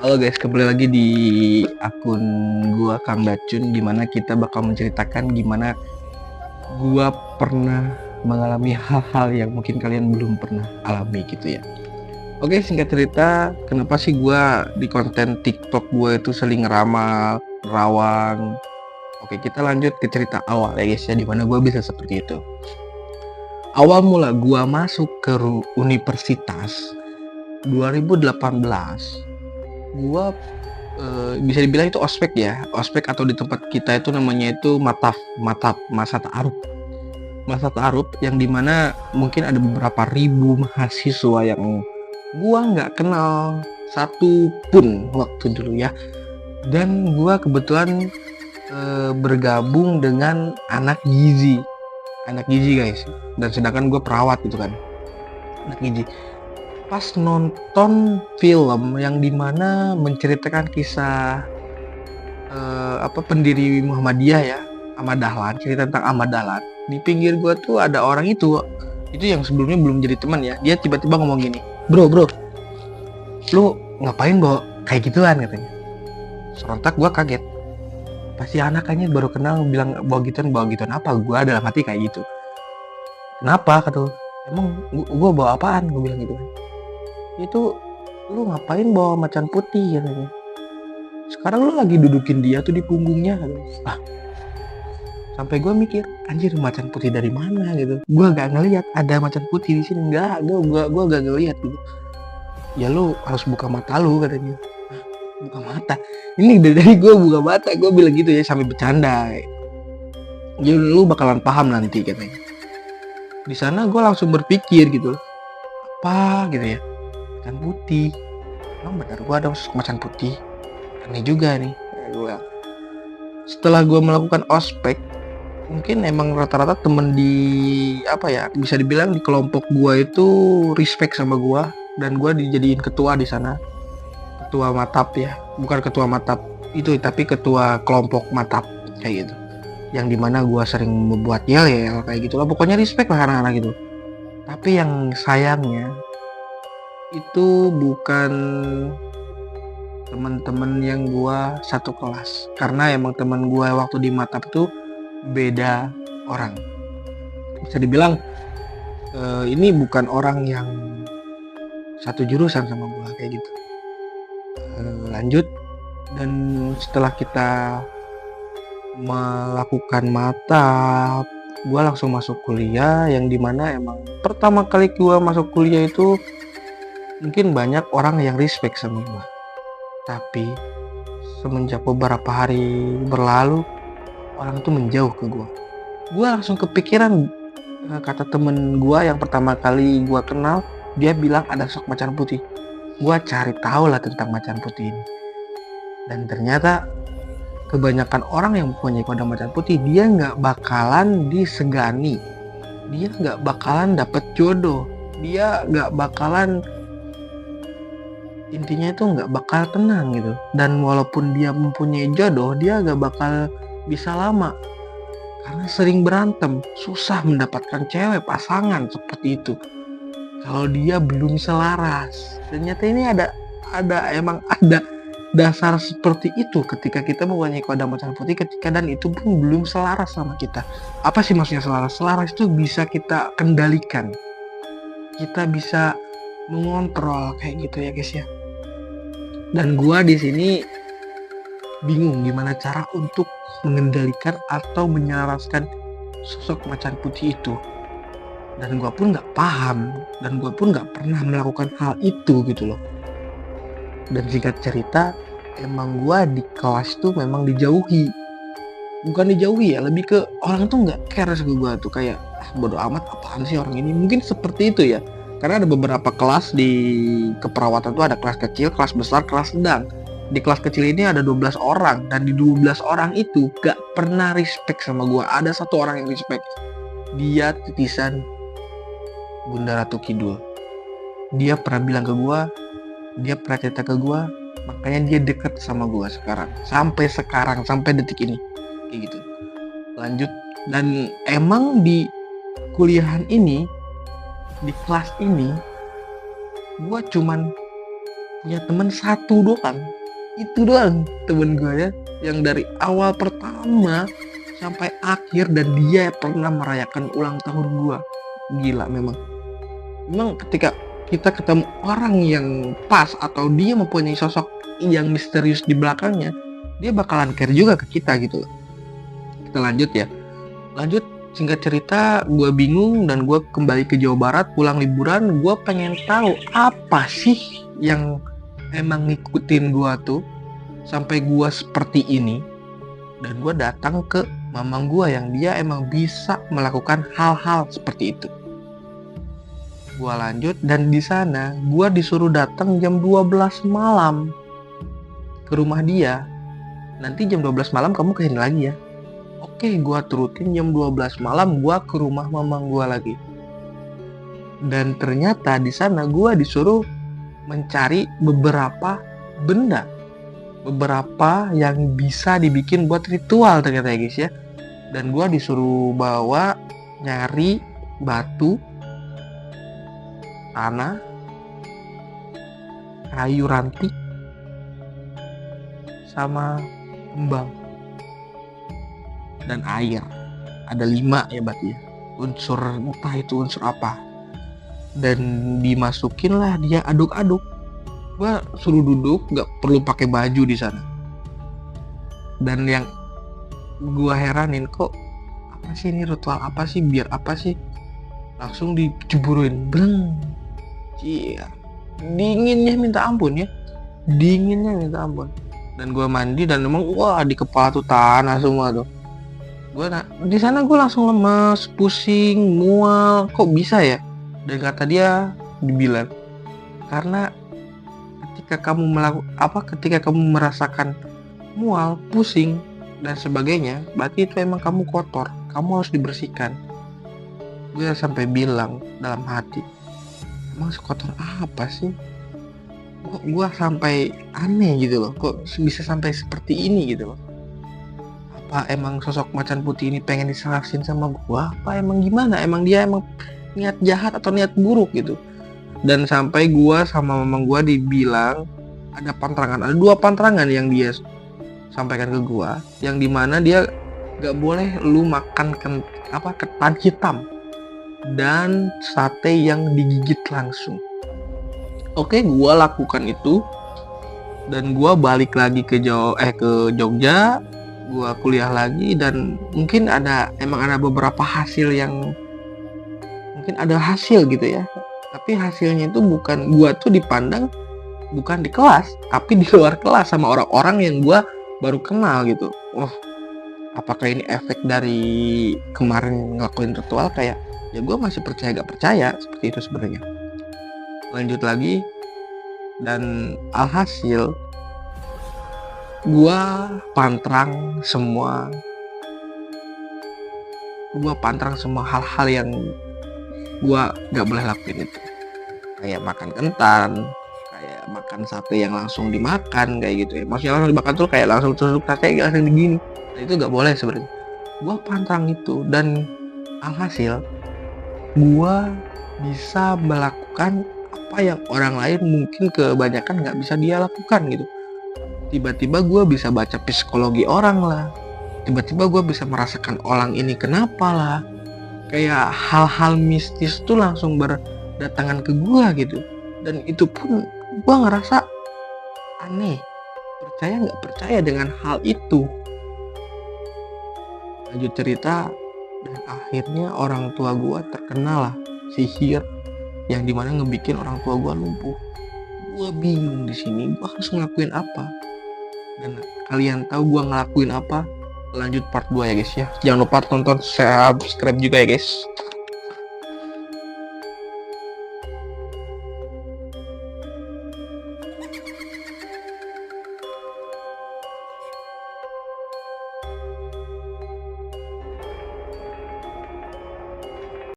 Halo guys, kembali lagi di akun gua Kang Dacun, dimana kita bakal menceritakan gimana gua pernah mengalami hal-hal yang mungkin kalian belum pernah alami gitu ya. Oke, singkat cerita, kenapa sih gua di konten TikTok gua itu sering ramal, rawang. Oke, kita lanjut ke cerita awal ya guys ya, dimana gua bisa seperti itu. Awal mula gua masuk ke universitas 2018, gua bisa dibilang itu ospek ya, ospek atau di tempat kita itu namanya itu mataf, masa ta'aruf yang dimana mungkin ada beberapa ribu mahasiswa yang gua nggak kenal satu pun waktu dulu ya, dan gua kebetulan bergabung dengan anak gizi guys, dan sedangkan gua perawat gitu kan, anak gizi. Pas nonton film yang dimana menceritakan kisah pendiri Muhammadiyah ya, Ahmad Dahlan, cerita tentang Ahmad Dahlan. Di pinggir gua tuh ada orang itu yang sebelumnya belum jadi teman ya. Dia tiba-tiba ngomong gini, bro, lu ngapain bawa kayak gituan katanya. Serentak gua kaget. Pasti anak-anaknya baru kenal bilang bawa gituan apa? Gua dalam hati kayak gitu. Kenapa kata lu? Emang gua bawa apaan? Gua bilang gitu. Itu lu ngapain bawa macan putih katanya. Sekarang lu lagi dudukin dia tuh di punggungnya katanya. Sampai gue mikir, anjir macan putih dari mana gitu. Gue gak ngelihat ada macan putih di sini, gue gak ngelihat gitu. Ya lu harus buka mata lu katanya. Buka mata. Ini dari gue buka mata, gue bilang gitu ya sambil bercanda. Ya lu bakalan paham nanti katanya. Di sana gue langsung berpikir gitu, apa gitu ya, macan putih. Emang benar gue ada macan putih? Aneh juga nih. Setelah gue melakukan ospek, mungkin emang rata-rata temen di bisa dibilang di kelompok gua itu respect sama gua, dan gua dijadiin ketua di sana, ketua matap ya, bukan ketua matap itu tapi ketua kelompok matap kayak gitu, yang dimana gua sering membuat yel kayak gitulah, pokoknya respect lah anak-anak gitu. Tapi yang sayangnya itu bukan teman-teman yang gua satu kelas, karena emang teman gua waktu di matap tuh beda orang. Bisa dibilang ini bukan orang yang satu jurusan sama gua kayak gitu. Lanjut, dan setelah kita melakukan matap, gua langsung masuk kuliah, yang dimana emang pertama kali gua masuk kuliah itu mungkin banyak orang yang respect sama gua. Tapi semenjak beberapa hari berlalu, orang itu menjauh ke gua. Gua langsung kepikiran kata temen gua yang pertama kali gua kenal, dia bilang ada sok macan putih. Gua cari tahu lah tentang macan putih ini, dan ternyata kebanyakan orang yang punya kode macan putih, dia nggak bakalan disegani, dia nggak bakalan dapet jodoh, dia nggak bakalan, intinya itu nggak bakal tenang gitu. Dan walaupun dia mempunyai jodoh, dia nggak bakal bisa lama, karena sering berantem, susah mendapatkan cewek pasangan seperti itu kalau dia belum selaras. Ternyata ini emang ada dasar seperti itu ketika kita mempunyai kode macan putih, ketika dan itu pun belum selaras sama kita. Apa sih maksudnya selaras? Selaras itu bisa kita kendalikan, kita bisa mengontrol kayak gitu ya guys ya. Dan gua di sini bingung gimana cara untuk mengendalikan atau menyelaraskan sosok macan putih itu, dan gue pun nggak paham, dan gue pun nggak pernah melakukan hal itu gitu loh. Dan singkat cerita, emang gue di kelas tuh memang dijauhi, bukan dijauhi ya, lebih ke orang tuh nggak care sama gue tuh, kayak bodo amat apaan sih orang ini, mungkin seperti itu ya. Karena ada beberapa kelas di keperawatan tuh, ada kelas kecil, kelas besar, kelas sedang. Di kelas kecil ini ada 12 orang, dan di 12 orang itu gak pernah respect sama gue. Ada satu orang yang respect, dia titisan Bunda Ratu Kidul. Dia pernah bilang ke gue, dia pernah cerita ke gue, makanya dia deket sama gue sekarang, sampai detik ini kayak gitu. Lanjut, dan emang di kuliahan ini, di kelas ini, gue cuman punya teman satu doang. Itu doang temen gue ya, yang dari awal pertama sampai akhir, dan dia pernah merayakan ulang tahun gue. Gila memang. Memang ketika kita ketemu orang yang pas atau dia mempunyai sosok yang misterius di belakangnya, dia bakalan care juga ke kita gitu loh. Kita lanjut ya. Lanjut, singkat cerita, gue bingung dan gue kembali ke Jawa Barat pulang liburan. Gue pengen tahu apa sih yang emang ngikutin gue tuh sampai gue seperti ini. Dan gue datang ke mamang gue yang dia emang bisa melakukan hal-hal seperti itu. Gue lanjut, dan di sana gue disuruh datang jam 12 malam ke rumah dia. Nanti jam 12 malam kamu kesini lagi ya. Oke, gue turutin. Jam 12 malam gue ke rumah mamang gue lagi. Dan ternyata di sana gue disuruh mencari beberapa benda, beberapa yang bisa dibikin buat ritual ternyata ya guys ya. Dan gue disuruh bawa nyari batu, tanah, kayu ranting, sama kembang dan air. Ada 5 ya berarti ya, unsur, entah itu unsur apa. Dan dimasukin lah, dia aduk-aduk. Gua suruh duduk, nggak perlu pakai baju di sana. Dan yang gua heranin, kok apa sih ini, ritual apa sih, biar apa sih, langsung diceburuin, breng. Iya, dinginnya minta ampun ya, dinginnya minta ampun. Dan gua mandi, dan emang wah di kepala tuh tanah semua tuh. Di sana gue langsung lemes, pusing, mual. Kok bisa ya? Dan kata dia, dibilang karena ketika kamu merasakan mual, pusing dan sebagainya, berarti itu emang kamu kotor, kamu harus dibersihkan. Gue sampai bilang dalam hati, emang sekotor apa sih? Kok gue sampai aneh gitu loh, kok bisa sampai seperti ini gitu loh. Apa emang sosok macan putih ini pengen disalahin sama gua? Apa emang gimana? Emang dia emang niat jahat atau niat buruk gitu? Dan sampai gua sama mamang gua dibilang ada pantrangan, ada 2 pantrangan yang dia sampaikan ke gua, yang dimana dia gak boleh lu makan ketan hitam dan sate yang digigit langsung. Oke, gua lakukan itu, dan gua balik lagi ke Jogja. Gua kuliah lagi, dan mungkin emang ada beberapa hasil yang mungkin ada hasil gitu ya, tapi hasilnya itu bukan, gua tuh dipandang bukan di kelas tapi di luar kelas sama orang-orang yang gua baru kenal gitu. Apakah ini efek dari kemarin ngelakuin ritual? Kayak ya gua masih percaya gak percaya seperti itu sebenarnya. Lanjut lagi, dan alhasil gua pantrang semua hal-hal yang gua gak boleh lakuin itu. Kayak makan kentang, kayak makan sate yang langsung dimakan kayak gitu ya. Maksudnya langsung dimakan tuh kayak langsung tusuk sate langsung begini. Nah, itu gak boleh sebenarnya. Gua pantang itu, dan alhasil gua bisa melakukan apa yang orang lain mungkin kebanyakan gak bisa dia lakukan gitu. Tiba-tiba gue bisa baca psikologi orang lah, tiba-tiba gue bisa merasakan orang ini kenapa lah, kayak hal-hal mistis tuh langsung berdatangan ke gue gitu. Dan itu pun gue ngerasa aneh, percaya nggak percaya dengan hal itu. Lanjut cerita, dan akhirnya orang tua gue terkena lah sihir yang dimana ngebikin orang tua gue lumpuh. Gue bingung di sini, gue harus ngelakuin apa? Dan kalian tahu gue ngelakuin apa? Lanjut part 2 ya guys ya. Jangan lupa tonton, subscribe juga ya guys.